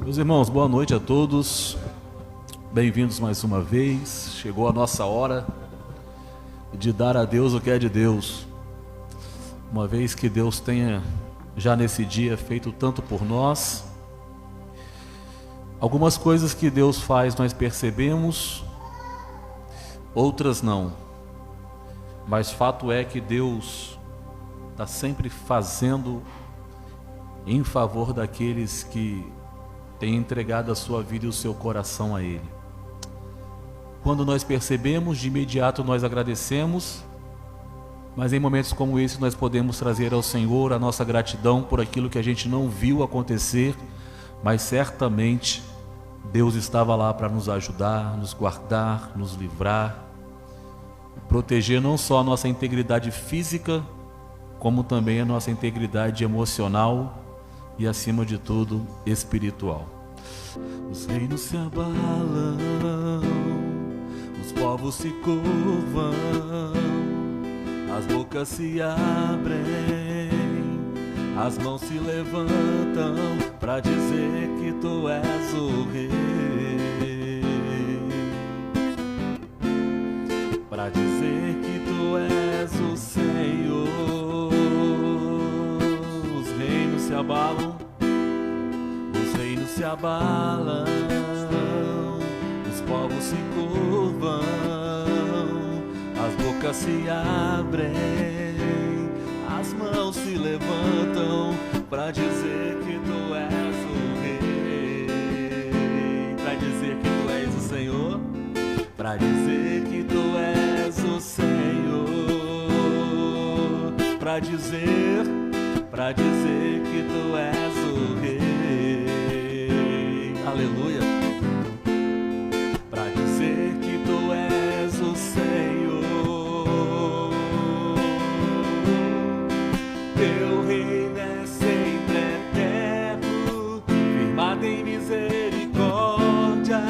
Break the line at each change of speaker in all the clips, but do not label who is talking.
Meus irmãos, boa noite a todos. Bem-vindos mais uma vez. Chegou a nossa hora de dar a Deus o que é de Deus. Uma vez que Deus tenha já nesse dia feito tanto por nós. Algumas coisas que Deus faz nós percebemos, outras não. Mas fato é que Deus está sempre fazendo em favor daqueles que têm entregado a sua vida e o seu coração a Ele. Quando nós percebemos, de imediato nós agradecemos, mas em momentos como esse nós podemos trazer ao Senhor a nossa gratidão por aquilo que a gente não viu acontecer, mas certamente Deus estava lá para nos ajudar, nos guardar, nos livrar, proteger não só a nossa integridade física, como também a nossa integridade emocional e, acima de tudo, espiritual. Os reinos se abalam, os povos se curvam, as bocas se abrem, as mãos se levantam para dizer que Tu és o Rei, para dizer que Tu és o Senhor. Os reinos se abalam, os reinos se abalam, os povos se curvam, as bocas se abrem, as mãos se levantam para dizer que Tu és o Rei, para dizer que Tu és o Senhor, para dizer que Tu és o Senhor, para dizer que Tu és o Rei, aleluia, para dizer que Tu és o Senhor. Teu reino é sempre eterno, firmado em misericórdia,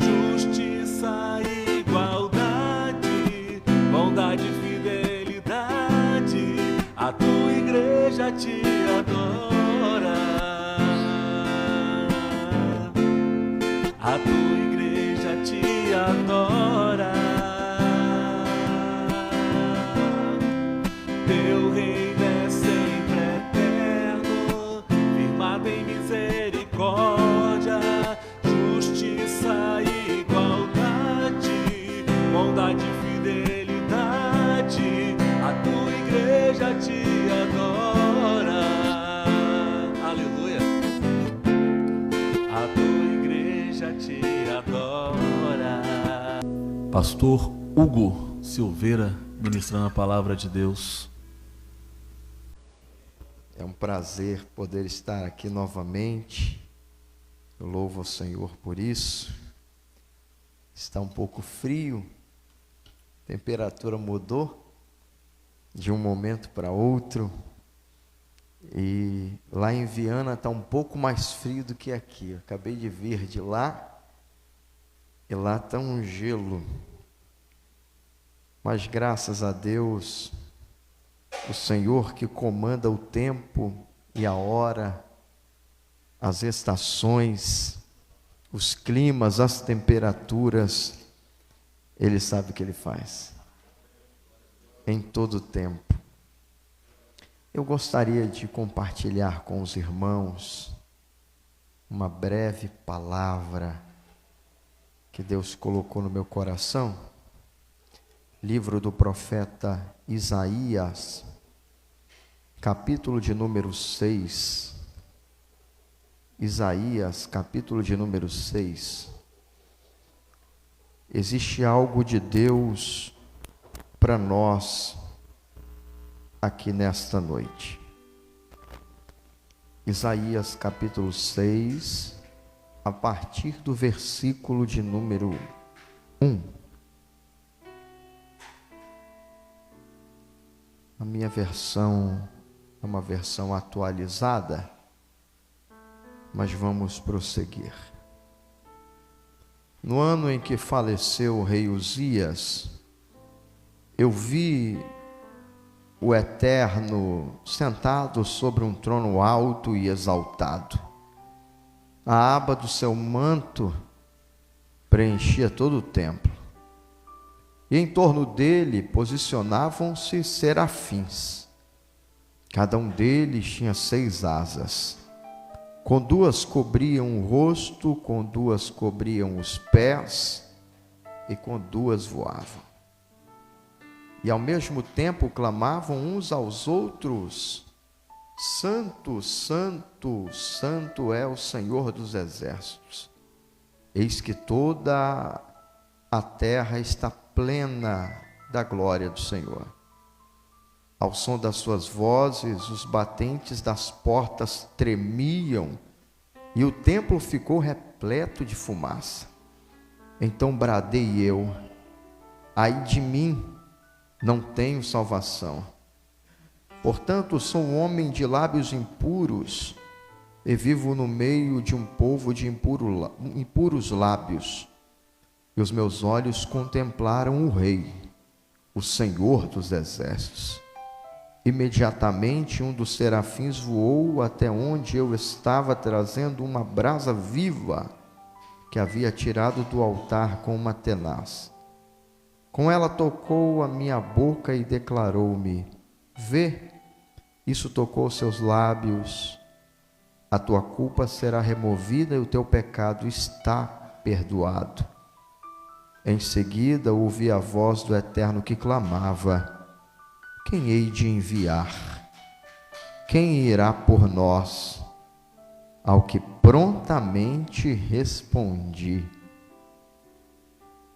justiça e igualdade, bondade e fidelidade. A Tua igreja Te adora, a Tua igreja Te adora. Teu reino é sempre eterno, firmado em misericórdia, justiça e igualdade, bondade e fidelidade. A Tua igreja Te adora, aleluia, a Tua igreja Te adora. Pastor Hugo Silveira ministrando a palavra de Deus.
É um prazer poder estar aqui novamente. Eu louvo ao Senhor por isso. Está um pouco frio, a temperatura mudou de um momento para outro. E lá em Viana está um pouco mais frio do que aqui. Eu acabei de vir de lá e lá está um gelo. Mas graças a Deus, o Senhor que comanda o tempo e a hora, as estações, os climas, as temperaturas, Ele sabe o que Ele faz, em todo o tempo. Eu gostaria de compartilhar com os irmãos uma breve palavra que Deus colocou no meu coração. Livro do profeta Isaías, capítulo de número 6. Isaías, capítulo de número 6. Existe algo de Deus para nós aqui nesta noite. Isaías, capítulo 6, a partir do versículo de número 1. A minha versão é uma versão atualizada, mas vamos prosseguir. No ano em que faleceu o rei Uzias, eu vi o Eterno sentado sobre um trono alto e exaltado, A aba do seu manto preenchia todo o templo. E em torno dele posicionavam-se serafins. Cada um deles tinha 6 asas. Com 2 cobriam o rosto, com 2 cobriam os pés, e com 2 voavam. E ao mesmo tempo clamavam uns aos outros: Santo, Santo, Santo é o Senhor dos exércitos. Eis que toda a terra está plena da glória do Senhor. Ao som das suas vozes, os batentes das portas tremiam, e o templo ficou repleto de fumaça. Então bradei eu: ai de mim, não tenho salvação. Portanto, sou um homem de lábios impuros, e vivo no meio de um povo de impuros lábios. E os meus olhos contemplaram o Rei, o Senhor dos exércitos. Imediatamente um dos serafins voou até onde eu estava, trazendo uma brasa viva que havia tirado do altar com uma tenaz. Com ela tocou a minha boca e declarou-me: vê, isso tocou seus lábios, a tua culpa será removida e o teu pecado está perdoado. Em seguida ouvi a voz do Eterno que clamava: quem hei de enviar? Quem irá por nós? Ao que prontamente respondi: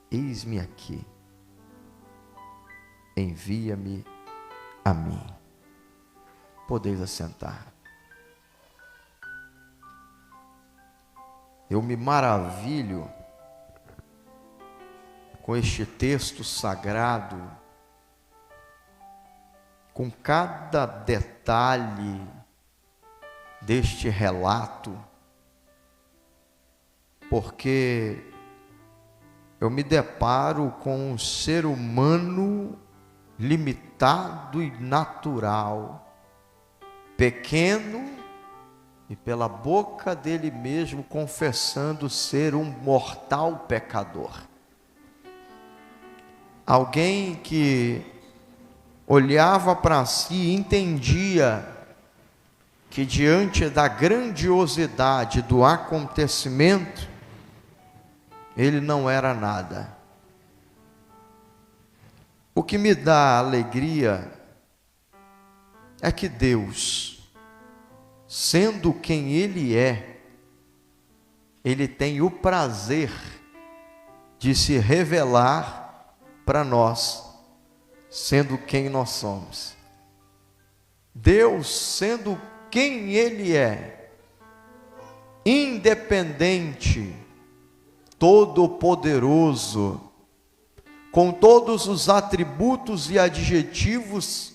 eis-me aqui, envia-me a mim. Podeis assentar. Eu me maravilho com este texto sagrado, com cada detalhe deste relato, porque eu me deparo com um ser humano limitado e natural, pequeno, e pela boca dele mesmo confessando ser um mortal pecador. Alguém que olhava para si e entendia que diante da grandiosidade do acontecimento, ele não era nada. O que me dá alegria é que Deus, sendo quem Ele é, Ele tem o prazer de se revelar para nós, sendo quem nós somos. Deus, sendo quem Ele é, independente, todo-poderoso, com todos os atributos e adjetivos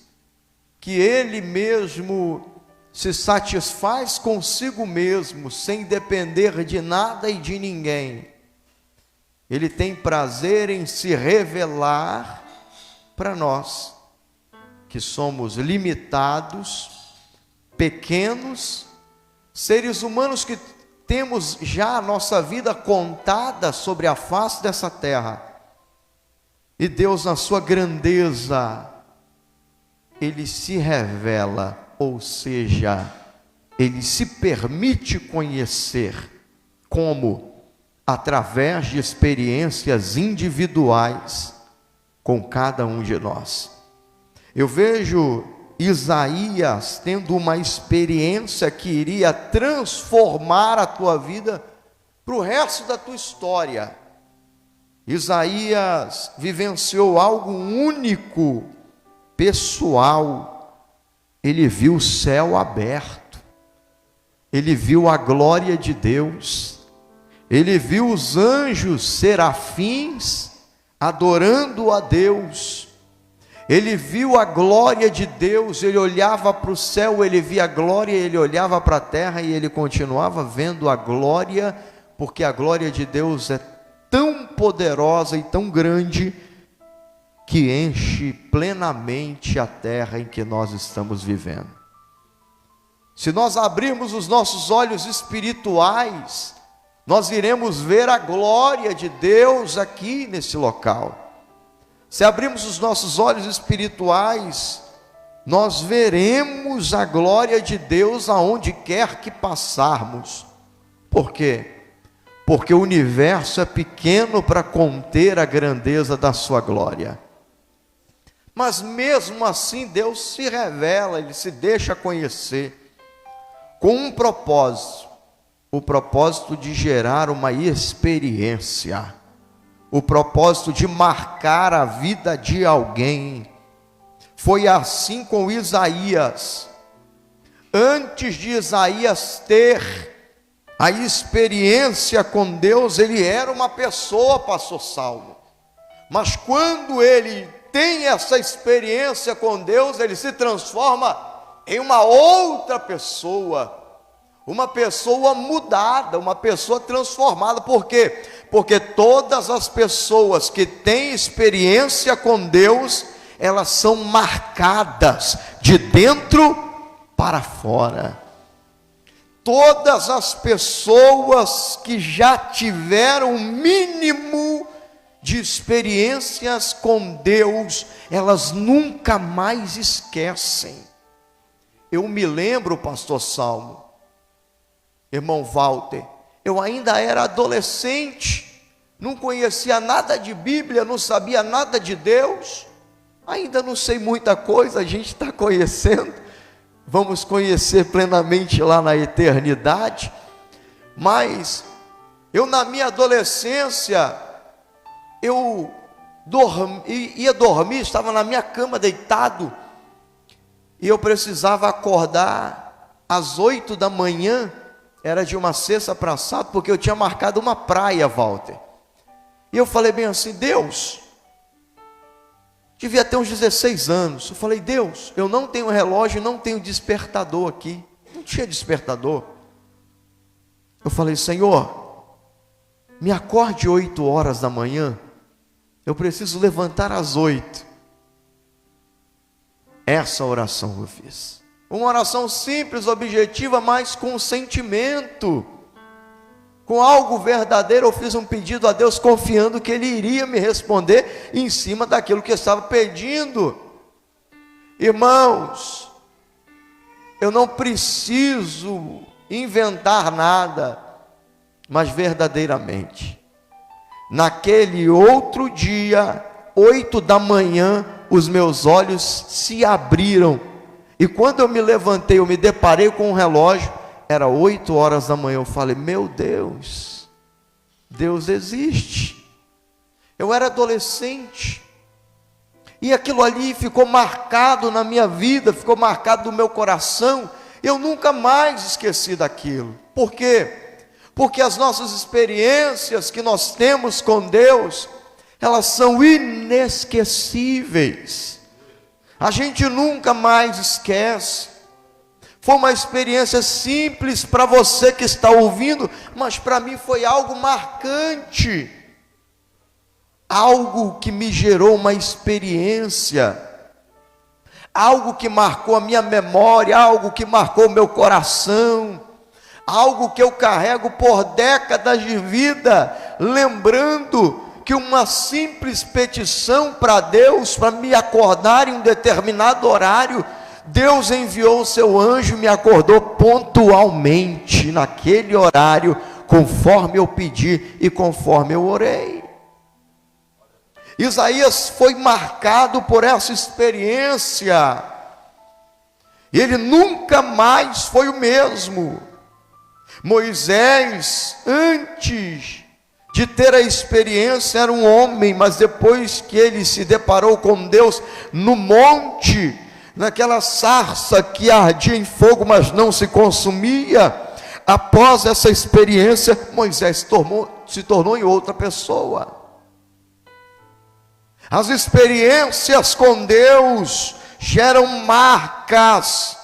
que Ele mesmo se satisfaz consigo mesmo, sem depender de nada e de ninguém. Ele tem prazer em se revelar para nós, que somos limitados, pequenos, seres humanos que temos já a nossa vida contada sobre a face dessa terra. E Deus, na sua grandeza, Ele se revela, ou seja, Ele se permite conhecer. Como? Através de experiências individuais com cada um de nós. Eu vejo Isaías tendo uma experiência que iria transformar a tua vida para o resto da tua história. Isaías vivenciou algo único, pessoal. Ele viu o céu aberto, ele viu a glória de Deus, ele viu os anjos serafins adorando a Deus, ele viu a glória de Deus. Ele olhava para o céu, ele via a glória, ele olhava para a terra e ele continuava vendo a glória, porque a glória de Deus é tão poderosa e tão grande que enche plenamente a terra em que nós estamos vivendo. Se nós abrirmos os nossos olhos espirituais, nós iremos ver a glória de Deus aqui nesse local. Se abrirmos os nossos olhos espirituais, nós veremos a glória de Deus aonde quer que passarmos. Por quê? Porque o universo é pequeno para conter a grandeza da sua glória. Mas mesmo assim Deus se revela, Ele se deixa conhecer com um propósito, o propósito de gerar uma experiência, o propósito de marcar a vida de alguém. Foi assim com Isaías. Antes de Isaías ter a experiência com Deus, ele era uma pessoa, pastor Saulo. Mas quando ele tem essa experiência com Deus, ele se transforma em uma outra pessoa. Uma pessoa mudada, uma pessoa transformada. Por quê? Porque todas as pessoas que têm experiência com Deus, elas são marcadas de dentro para fora. Todas as pessoas que já tiveram o mínimo de experiências com Deus, elas nunca mais esquecem. Eu me lembro, pastor Salmo, irmão Walter, eu ainda era adolescente, não conhecia nada de Bíblia, não sabia nada de Deus, ainda não sei muita coisa, a gente está conhecendo, vamos conhecer plenamente lá na eternidade. Mas eu, na minha adolescência, eu ia dormir, estava na minha cama deitado, e eu precisava acordar às 8 da manhã, era de uma sexta para sábado, porque eu tinha marcado uma praia, Walter. E eu falei bem assim: Deus, devia ter uns 16 anos. Eu falei: Deus, eu não tenho relógio, não tenho despertador aqui. Não tinha despertador. Eu falei: Senhor, me acorde 8 horas da manhã. Eu preciso levantar às 8. Essa oração eu fiz. Uma oração simples, objetiva, mas com sentimento. Com algo verdadeiro, eu fiz um pedido a Deus, confiando que Ele iria me responder em cima daquilo que eu estava pedindo. Irmãos, eu não preciso inventar nada, mas verdadeiramente, naquele outro dia, 8 da manhã, os meus olhos se abriram, e quando eu me levantei, eu me deparei com um relógio, era 8 horas da manhã. Eu falei: meu Deus, Deus existe. Eu era adolescente, e aquilo ali ficou marcado na minha vida, ficou marcado no meu coração. Eu nunca mais esqueci daquilo. Por quê? Porque as nossas experiências que nós temos com Deus, elas são inesquecíveis. A gente nunca mais esquece. Foi uma experiência simples para você que está ouvindo, mas para mim foi algo marcante. Algo que me gerou uma experiência. Algo que marcou a minha memória, algo que marcou o meu coração. Algo que eu carrego por décadas de vida, lembrando que uma simples petição para Deus, para me acordar em um determinado horário, Deus enviou o seu anjo e me acordou pontualmente, naquele horário, conforme eu pedi e conforme eu orei. Isaías foi marcado por essa experiência, e ele nunca mais foi o mesmo. Moisés, antes de ter a experiência, era um homem, mas depois que ele se deparou com Deus no monte, naquela sarça que ardia em fogo, mas não se consumia, após essa experiência, Moisés se tornou em outra pessoa. As experiências com Deus geram marcas,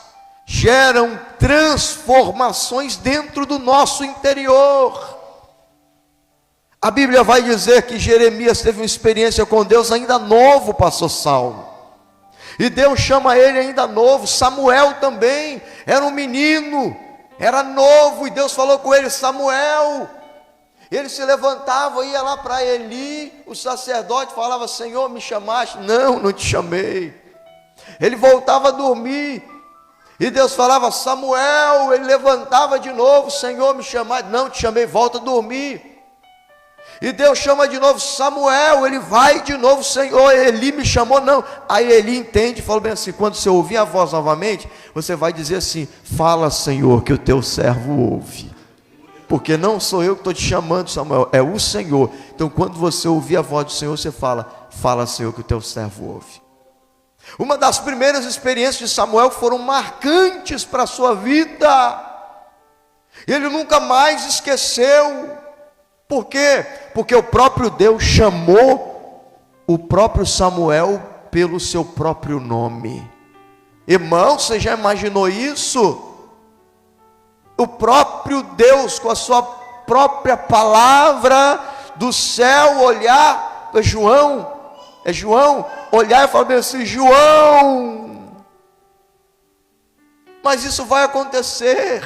geram transformações dentro do nosso interior. A Bíblia vai dizer que Jeremias teve uma experiência com Deus ainda novo, pastor Saulo. E Deus chama ele ainda novo. Samuel também era um menino, era novo, e Deus falou com ele: Samuel. Ele se levantava, ia lá para Eli, o sacerdote, falava: Senhor, me chamaste? Não, não te chamei. Ele voltava a dormir, e Deus falava: Samuel. Ele levantava de novo: Senhor, me chamaste? Não te chamei, volta a dormir. E Deus chama de novo: Samuel. Ele vai de novo: Senhor, Eli me chamou? Não. Aí Eli entende e fala bem assim: quando você ouvir a voz novamente, você vai dizer assim: fala, Senhor, que o teu servo ouve. Porque não sou eu que estou te chamando, Samuel, é o Senhor. Então quando você ouvir a voz do Senhor, você fala: fala, Senhor, que o teu servo ouve. Uma das primeiras experiências de Samuel foram marcantes para a sua vida. Ele nunca mais esqueceu. Por quê? Porque o próprio Deus chamou o próprio Samuel pelo seu próprio nome. Irmão, você já imaginou isso? O próprio Deus, com a sua própria palavra do céu, olhar para João, olhar e falar assim: João. Mas isso vai acontecer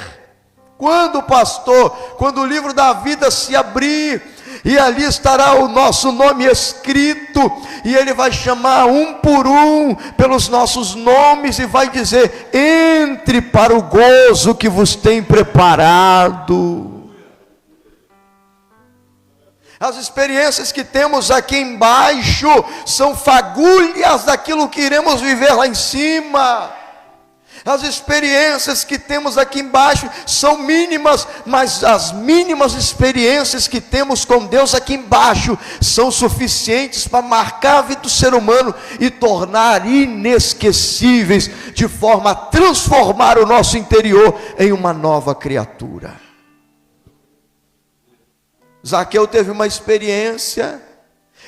quando, pastor? Quando o livro da vida se abrir, e ali estará o nosso nome escrito, e ele vai chamar um por um pelos nossos nomes, e vai dizer: entre para o gozo que vos tem preparado. As experiências que temos aqui embaixo são fagulhas daquilo que iremos viver lá em cima. As experiências que temos aqui embaixo são mínimas, mas as mínimas experiências que temos com Deus aqui embaixo são suficientes para marcar a vida do ser humano e tornar inesquecíveis, de forma a transformar o nosso interior em uma nova criatura. Zaqueu teve uma experiência.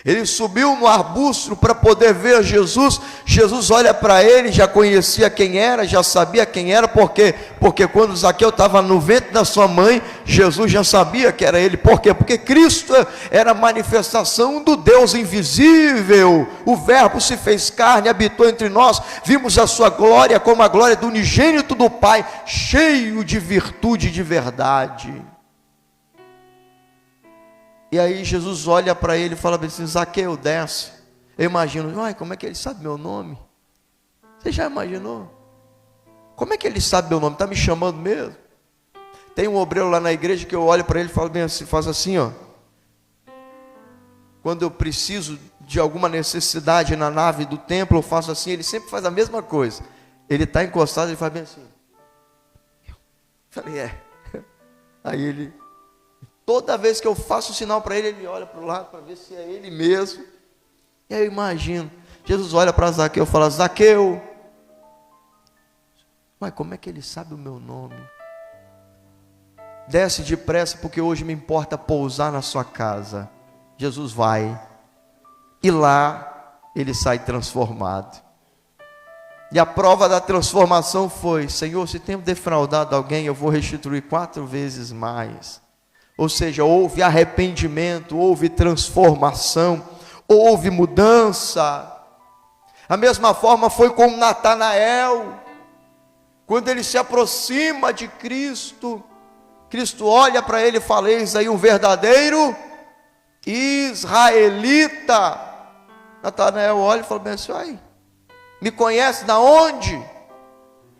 Ele subiu no arbusto para poder ver Jesus. Jesus olha para ele, já conhecia quem era, já sabia quem era. Por quê? Porque quando Zaqueu estava no ventre da sua mãe, Jesus já sabia que era ele. Por quê? Porque Cristo era a manifestação do Deus invisível. O Verbo se fez carne, habitou entre nós. Vimos a sua glória como a glória do unigênito do Pai, cheio de virtude e de verdade. E aí Jesus olha para ele e fala assim: Zaqueu, desce. Eu imagino: ai, como é que ele sabe meu nome? Você já imaginou? Como é que ele sabe meu nome? Está me chamando mesmo? Tem um obreiro lá na igreja que eu olho para ele e falo bem assim, faz assim, ó. Quando eu preciso de alguma necessidade na nave do templo, eu faço assim. Ele sempre faz a mesma coisa. Ele está encostado, ele faz bem assim. Eu falei: é. Aí ele... Toda vez que eu faço o sinal para ele, ele olha para o lado para ver se é ele mesmo. E aí eu imagino, Jesus olha para Zaqueu e fala: Zaqueu. Mas como é que ele sabe o meu nome? Desce depressa, porque hoje me importa pousar na sua casa. Jesus vai. E lá ele sai transformado. E a prova da transformação foi: Senhor, se tenho defraudado alguém, eu vou restituir 4 vezes mais. Ou seja, houve arrependimento, houve transformação, houve mudança. A mesma forma foi com Natanael. Quando ele se aproxima de Cristo, Cristo olha para ele e fala: eis aí um verdadeiro israelita. Natanael olha e fala bem assim: ai, me conhece da onde?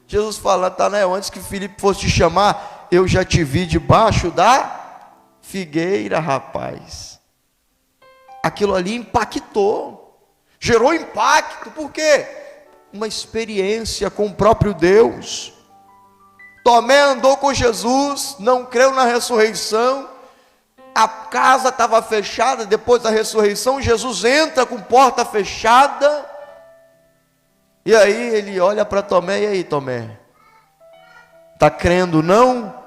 Jesus fala: Natanael, antes que Filipe fosse te chamar, eu já te vi debaixo da figueira, rapaz. Aquilo ali impactou, gerou impacto. Por quê? Uma experiência com o próprio Deus. Tomé andou com Jesus, não creu na ressurreição. A casa estava fechada. Depois da ressurreição, Jesus entra com porta fechada. E aí ele olha para Tomé: e aí, Tomé, está crendo não?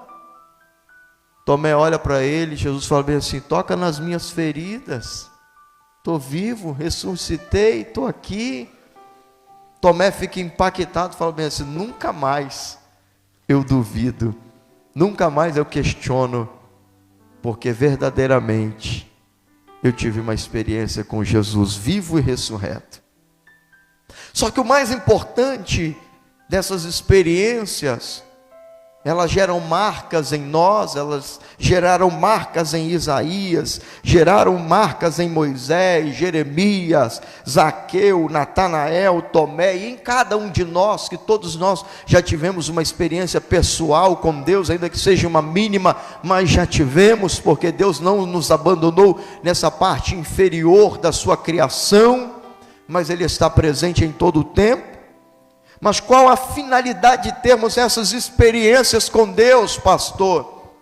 Tomé olha para ele, Jesus fala bem assim: toca nas minhas feridas, estou vivo, ressuscitei, estou aqui. Tomé fica impactado, fala bem assim: nunca mais eu duvido, nunca mais eu questiono, porque verdadeiramente eu tive uma experiência com Jesus vivo e ressurreto. Só que o mais importante dessas experiências, elas geram marcas em nós, elas geraram marcas em Isaías, geraram marcas em Moisés, Jeremias, Zaqueu, Natanael, Tomé, e em cada um de nós, que todos nós já tivemos uma experiência pessoal com Deus, ainda que seja uma mínima, mas já tivemos, porque Deus não nos abandonou nessa parte inferior da sua criação, mas Ele está presente em todo o tempo. Mas qual a finalidade de termos essas experiências com Deus, pastor?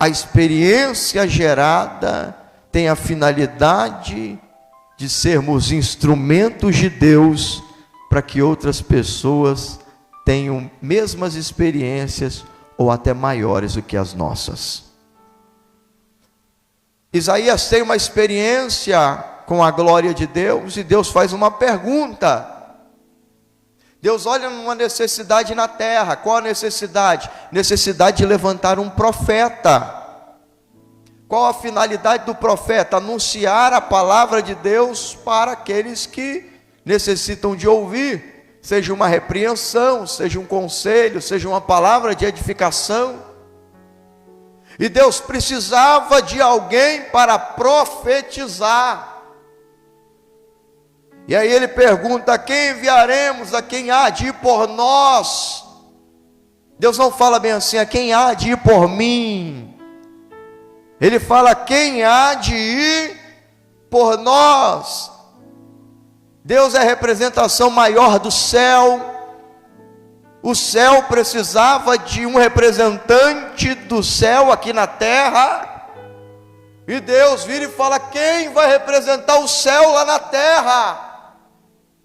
A experiência gerada tem a finalidade de sermos instrumentos de Deus para que outras pessoas tenham mesmas experiências ou até maiores do que as nossas. Isaías tem uma experiência com a glória de Deus e Deus faz uma pergunta. Deus olha numa necessidade na terra. Qual a necessidade? Necessidade de levantar um profeta. Qual a finalidade do profeta? Anunciar a palavra de Deus para aqueles que necessitam de ouvir. Seja uma repreensão, seja um conselho, seja uma palavra de edificação. E Deus precisava de alguém para profetizar. E aí ele pergunta: a quem enviaremos? A quem há de ir por nós? Deus não fala bem assim: a quem há de ir por mim? Ele fala: quem há de ir por nós? Deus é a representação maior do céu. O céu precisava de um representante do céu aqui na terra. E Deus vira e fala: quem vai representar o céu lá na terra?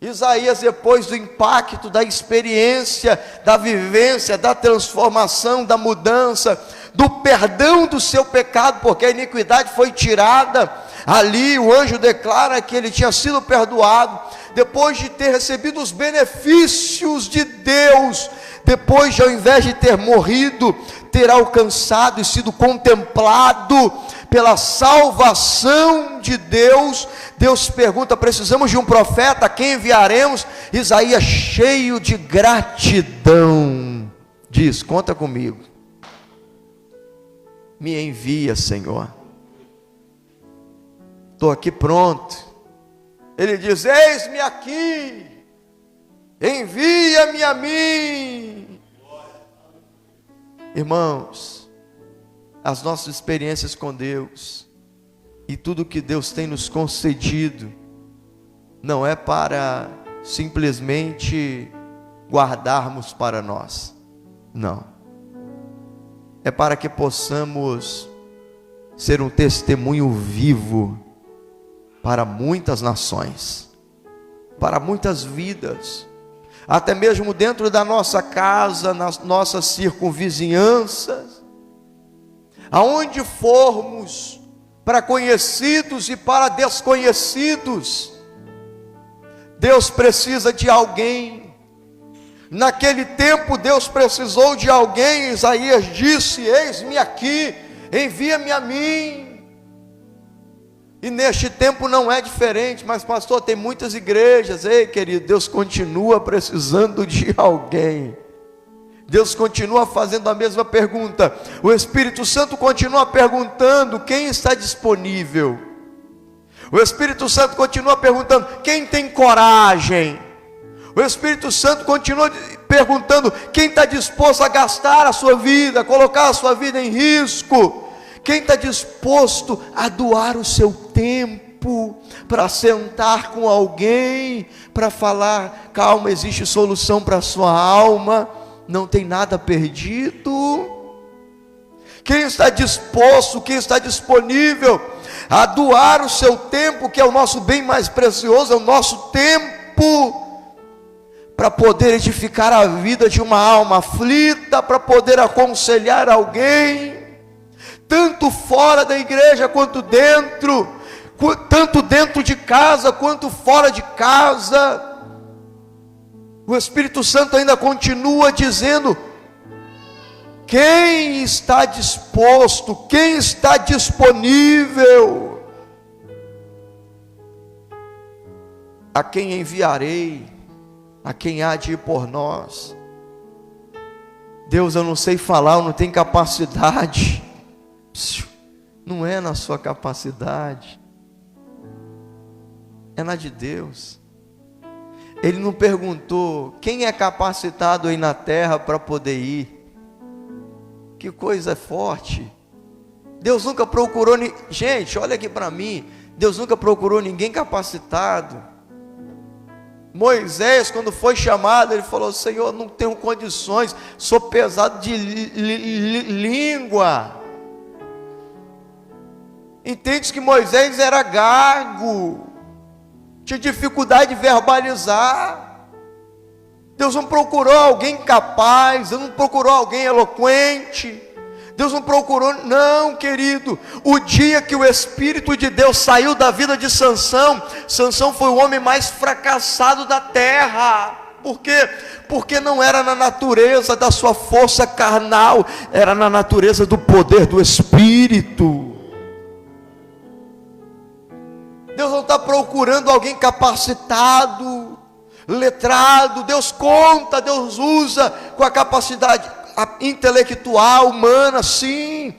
Isaías, depois do impacto, da experiência, da vivência, da transformação, da mudança, do perdão do seu pecado, porque a iniquidade foi tirada, ali o anjo declara que ele tinha sido perdoado, depois de ter recebido os benefícios de Deus, depois de, ao invés de ter morrido, ter alcançado e sido contemplado pela salvação de Deus, Deus pergunta: precisamos de um profeta, a quem enviaremos? Isaías, cheio de gratidão, diz: conta comigo, me envia, Senhor, estou aqui pronto. Ele diz: eis-me aqui, envia-me a mim. Irmãos, as nossas experiências com Deus e tudo que Deus tem nos concedido não é para simplesmente guardarmos para nós, não, é para que possamos ser um testemunho vivo para muitas nações, para muitas vidas, até mesmo dentro da nossa casa, nas nossas circunvizinhanças, aonde formos, para conhecidos e para desconhecidos. Deus precisa de alguém. Naquele tempo Deus precisou de alguém. Isaías disse: eis-me aqui, envia-me a mim. E neste tempo não é diferente. Mas pastor, tem muitas igrejas. Ei, querido, Deus continua precisando de alguém. Deus continua fazendo a mesma pergunta. O Espírito Santo continua perguntando: quem está disponível? O Espírito Santo continua perguntando: quem tem coragem? O Espírito Santo continua perguntando: quem está disposto a gastar a sua vida, colocar a sua vida em risco? Quem está disposto a doar o seu tempo para sentar com alguém, para falar: calma, existe solução para a sua alma, não tem nada perdido? Quem está disposto, quem está disponível a doar o seu tempo, que é o nosso bem mais precioso, é o nosso tempo, para poder edificar a vida de uma alma aflita, para poder aconselhar alguém, tanto fora da igreja quanto dentro, tanto dentro de casa quanto fora de casa. O Espírito Santo ainda continua dizendo: quem está disposto, quem está disponível? A quem enviarei? A quem há de ir por nós? Deus, eu não sei falar, eu não tenho capacidade. Não é na sua capacidade, é na de Deus. Ele não perguntou quem é capacitado aí na terra para poder ir. Que coisa forte. Deus nunca procurou, gente, olha aqui para mim, Deus nunca procurou ninguém capacitado. Moisés, quando foi chamado, ele falou: Senhor, não tenho condições, sou pesado de língua. Entende que Moisés era gago, tinha dificuldade de verbalizar. Deus não procurou alguém capaz, Deus não procurou alguém eloquente, Deus não procurou, não, querido. O dia que o Espírito de Deus saiu da vida de Sansão, Sansão foi o homem mais fracassado da terra. Por quê? Porque não era na natureza da sua força carnal, era na natureza do poder do Espírito. Deus não está procurando alguém capacitado, letrado. Deus conta, Deus usa com a capacidade intelectual, humana, sim,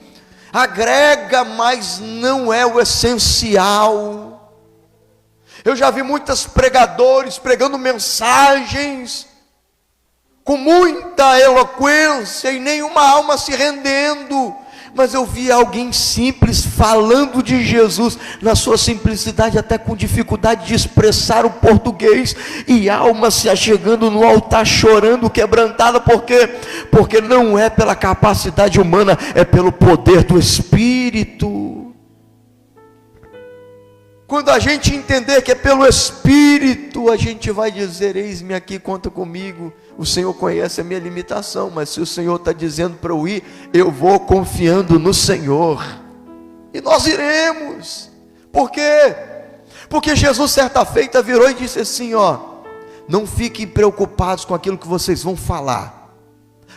agrega, mas não é o essencial. Eu já vi muitos pregadores pregando mensagens com muita eloquência e nenhuma alma se rendendo. Mas eu vi alguém simples falando de Jesus, na sua simplicidade, até com dificuldade de expressar o português, e alma se achegando no altar, chorando, quebrantada. Por quê? Porque não é pela capacidade humana, é pelo poder do Espírito. Quando a gente entender que é pelo Espírito, a gente vai dizer: eis-me aqui, conta comigo. O Senhor conhece a minha limitação, mas se o Senhor está dizendo para eu ir, eu vou confiando no Senhor, e nós iremos. Por quê? Porque Jesus certa feita virou e disse assim: ó, não fiquem preocupados com aquilo que vocês vão falar,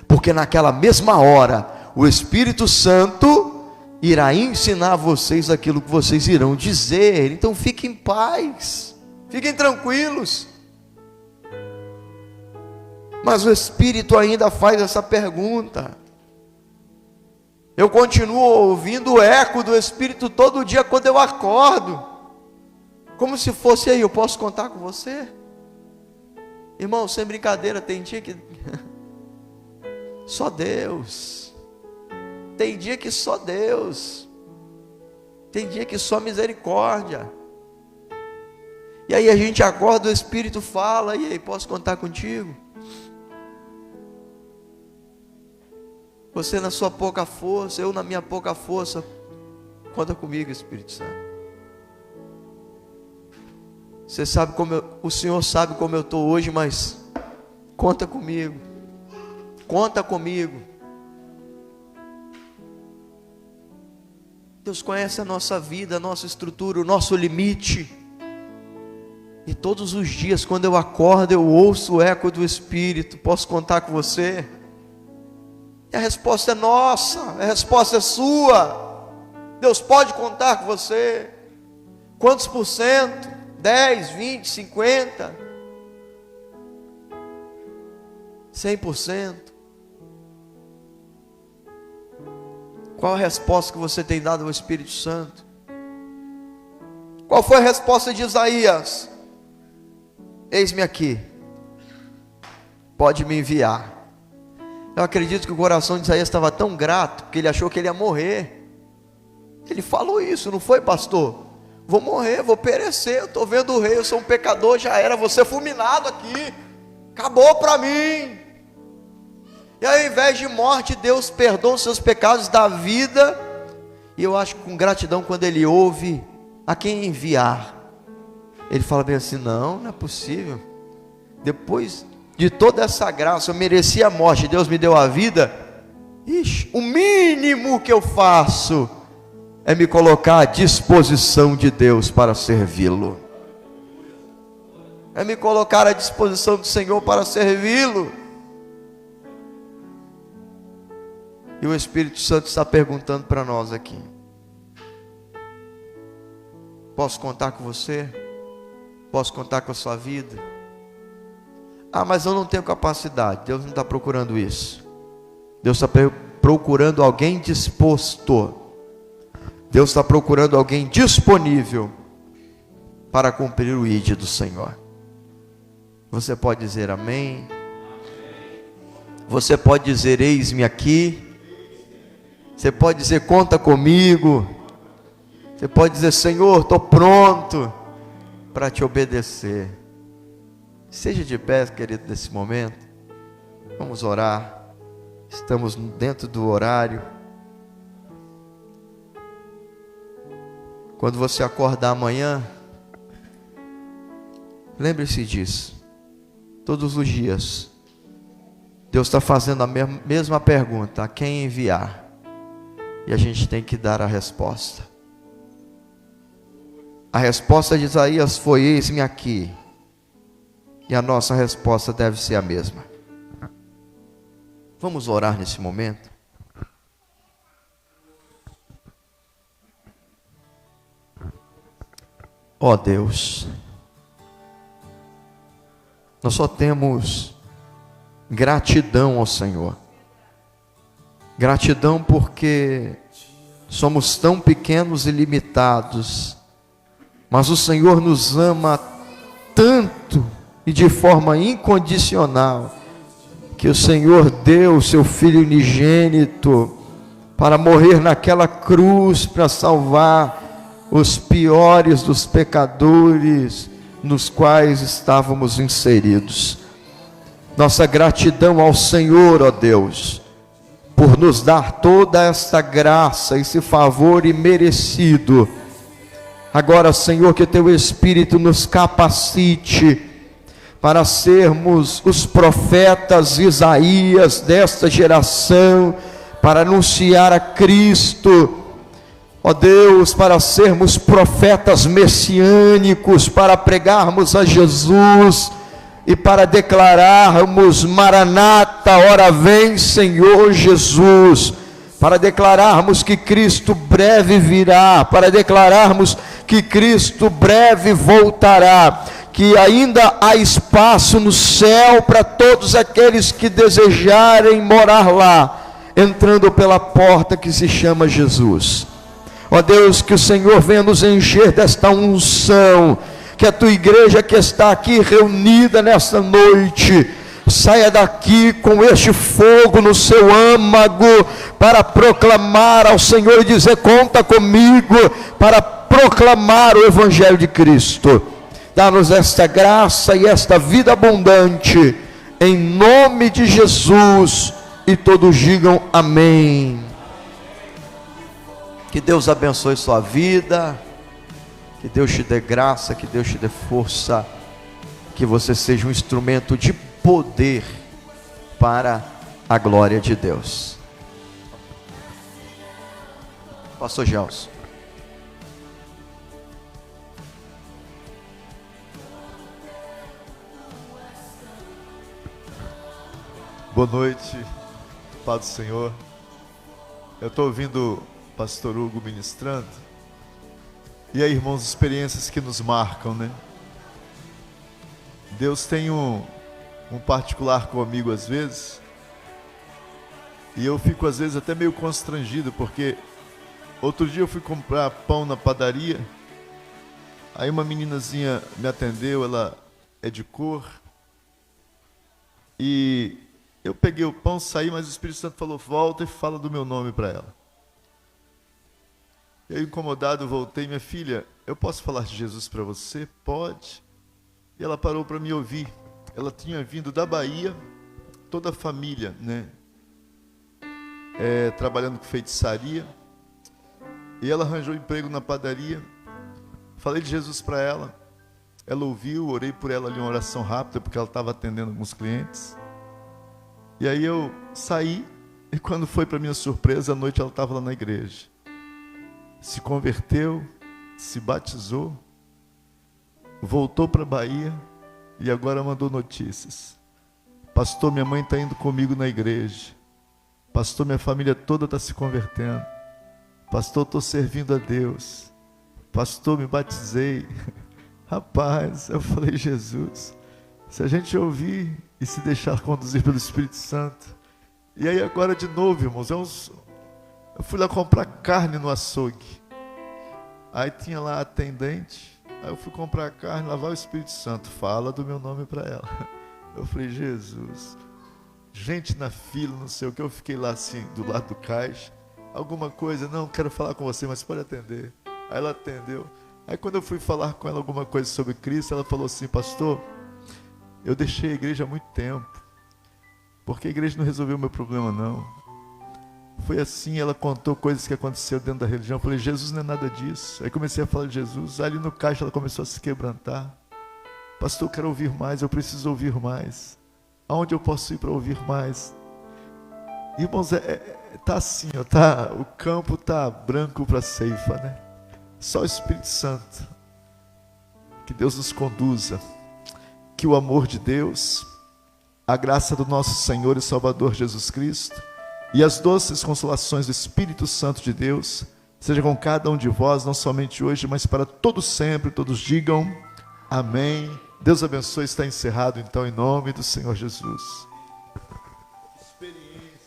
porque naquela mesma hora o Espírito Santo irá ensinar a vocês aquilo que vocês irão dizer. Então fiquem em paz, fiquem tranquilos. Mas o Espírito ainda faz essa pergunta. Eu continuo ouvindo o eco do Espírito todo dia quando eu acordo, como se fosse: aí, eu posso contar com você? Irmão, sem brincadeira, tem dia que só Deus, tem dia que só Deus, tem dia que só misericórdia. E aí a gente acorda, o Espírito fala: e aí, posso contar contigo? Você na sua pouca força, eu na minha pouca força, conta comigo, Espírito Santo. Você sabe o Senhor sabe como eu estou hoje, mas conta comigo, conta comigo. Deus conhece a nossa vida, a nossa estrutura, o nosso limite. E todos os dias, quando eu acordo, eu ouço o eco do Espírito: posso contar com você? E a resposta é nossa, a resposta é sua. Deus pode contar com você. Quantos por cento? 10, 20, 50? 100%? Qual a resposta que você tem dado ao Espírito Santo? Qual foi a resposta de Isaías? Eis-me aqui, pode me enviar. Eu acredito que o coração de Isaías estava tão grato, porque ele achou que ele ia morrer. Ele falou isso, não foi, pastor? Vou morrer, vou perecer, eu estou vendo o rei, eu sou um pecador, já era, vou ser fulminado aqui, acabou para mim. E ao invés de morte, Deus perdoa os seus pecados da vida. E eu acho que com gratidão, quando ele ouve a quem enviar, ele fala bem assim: não é possível, depois de toda essa graça, eu merecia a morte, Deus me deu a vida. Ixi, o mínimo que eu faço é me colocar à disposição de Deus para servi-lo, é me colocar à disposição do Senhor para servi-lo. E o Espírito Santo está perguntando para nós aqui: posso contar com você? Posso contar com a sua vida? Ah, mas eu não tenho capacidade. Deus não está procurando isso. Deus está procurando alguém disposto. Deus está procurando alguém disponível para cumprir o ID do Senhor. Você pode dizer amém? Você pode dizer eis-me aqui? Você pode dizer conta comigo? Você pode dizer Senhor, estou pronto para te obedecer. Seja de pé, querido, nesse momento. Vamos orar. Estamos dentro do horário. Quando você acordar amanhã, lembre-se disso. Todos os dias, Deus está fazendo a mesma pergunta: a quem enviar? E a gente tem que dar a resposta. A resposta de Isaías foi: eis-me aqui. E a nossa resposta deve ser a mesma. Vamos orar nesse momento? Ó Deus, nós só temos gratidão ao Senhor. Gratidão porque somos tão pequenos e limitados, mas o Senhor nos ama tanto e de forma incondicional, que o Senhor deu o seu Filho unigênito para morrer naquela cruz, para salvar os piores dos pecadores nos quais estávamos inseridos. Nossa gratidão ao Senhor, ó Deus, por nos dar toda esta graça, esse favor imerecido. Agora, Senhor, que teu Espírito nos capacite para sermos os profetas Isaías desta geração, para anunciar a Cristo, ó Deus, para sermos profetas messiânicos, para pregarmos a Jesus e para declararmos Maranata, ora vem Senhor Jesus, para declararmos que Cristo breve virá, para declararmos que Cristo breve voltará, que ainda há espaço no céu para todos aqueles que desejarem morar lá, entrando pela porta que se chama Jesus. Ó Deus, que o Senhor venha nos encher desta unção, que a tua igreja que está aqui reunida nesta noite, saia daqui com este fogo no seu âmago, para proclamar ao Senhor e dizer: conta comigo, para proclamar o Evangelho de Cristo. Dá-nos esta graça e esta vida abundante, em nome de Jesus, e todos digam amém. Que Deus abençoe sua vida, que Deus te dê graça, que Deus te dê força, que você seja um instrumento de poder para a glória de Deus. Pastor Gelson.
Boa noite, Paz do Senhor. Eu estou ouvindo o pastor Hugo ministrando. E aí, irmãos, experiências que nos marcam, né? Deus tem um particular comigo às vezes. E eu fico às vezes até meio constrangido, porque outro dia eu fui comprar pão na padaria. Aí uma meninazinha me atendeu, ela é de cor. E eu peguei o pão, saí, mas o Espírito Santo falou: volta e fala do meu nome para ela. Eu, incomodado, voltei: minha filha, eu posso falar de Jesus para você? Pode. E ela parou para me ouvir. Ela tinha vindo da Bahia, toda a família, né? Trabalhando com feitiçaria. E ela arranjou emprego na padaria. Falei de Jesus para ela. Ela ouviu, orei por ela ali, uma oração rápida, porque ela estava atendendo alguns clientes. E aí eu saí, e quando foi para minha surpresa, à noite ela estava lá na igreja. Se converteu, se batizou, voltou para a Bahia e agora mandou notícias. Pastor, minha mãe está indo comigo na igreja. Pastor, minha família toda está se convertendo. Pastor, estou servindo a Deus. Pastor, me batizei. Rapaz, eu falei: Jesus, Se a gente ouvir e se deixar conduzir pelo Espírito Santo. E aí agora de novo, irmãos, eu fui lá comprar carne no açougue. Aí tinha lá a atendente. Aí eu fui comprar carne, lá vai o Espírito Santo. Fala do meu nome para ela. Eu falei, Jesus. Gente na fila, não sei o que. Eu fiquei lá assim, do lado do caixa. Alguma coisa, não, quero falar com você, mas pode atender. Aí ela atendeu. Aí quando eu fui falar com ela alguma coisa sobre Cristo, ela falou assim, pastor, eu deixei a igreja há muito tempo, porque a igreja não resolveu o meu problema não. Foi assim, ela contou coisas que aconteceram dentro da religião. Eu falei, Jesus não é nada disso. Aí comecei a falar de Jesus. Ali no caixa ela começou a se quebrantar. Pastor, eu quero ouvir mais, eu preciso ouvir mais. Aonde eu posso ir para ouvir mais? Irmãos, tá assim, ó, tá, o campo tá branco para a ceifa, né? Só o Espírito Santo. Que Deus nos conduza. Que o amor de Deus, a graça do nosso Senhor e Salvador Jesus Cristo e as doces consolações do Espírito Santo de Deus seja com cada um de vós, não somente hoje, mas para todos sempre. Todos digam amém. Deus abençoe. Está encerrado então em nome do Senhor Jesus. Experiência.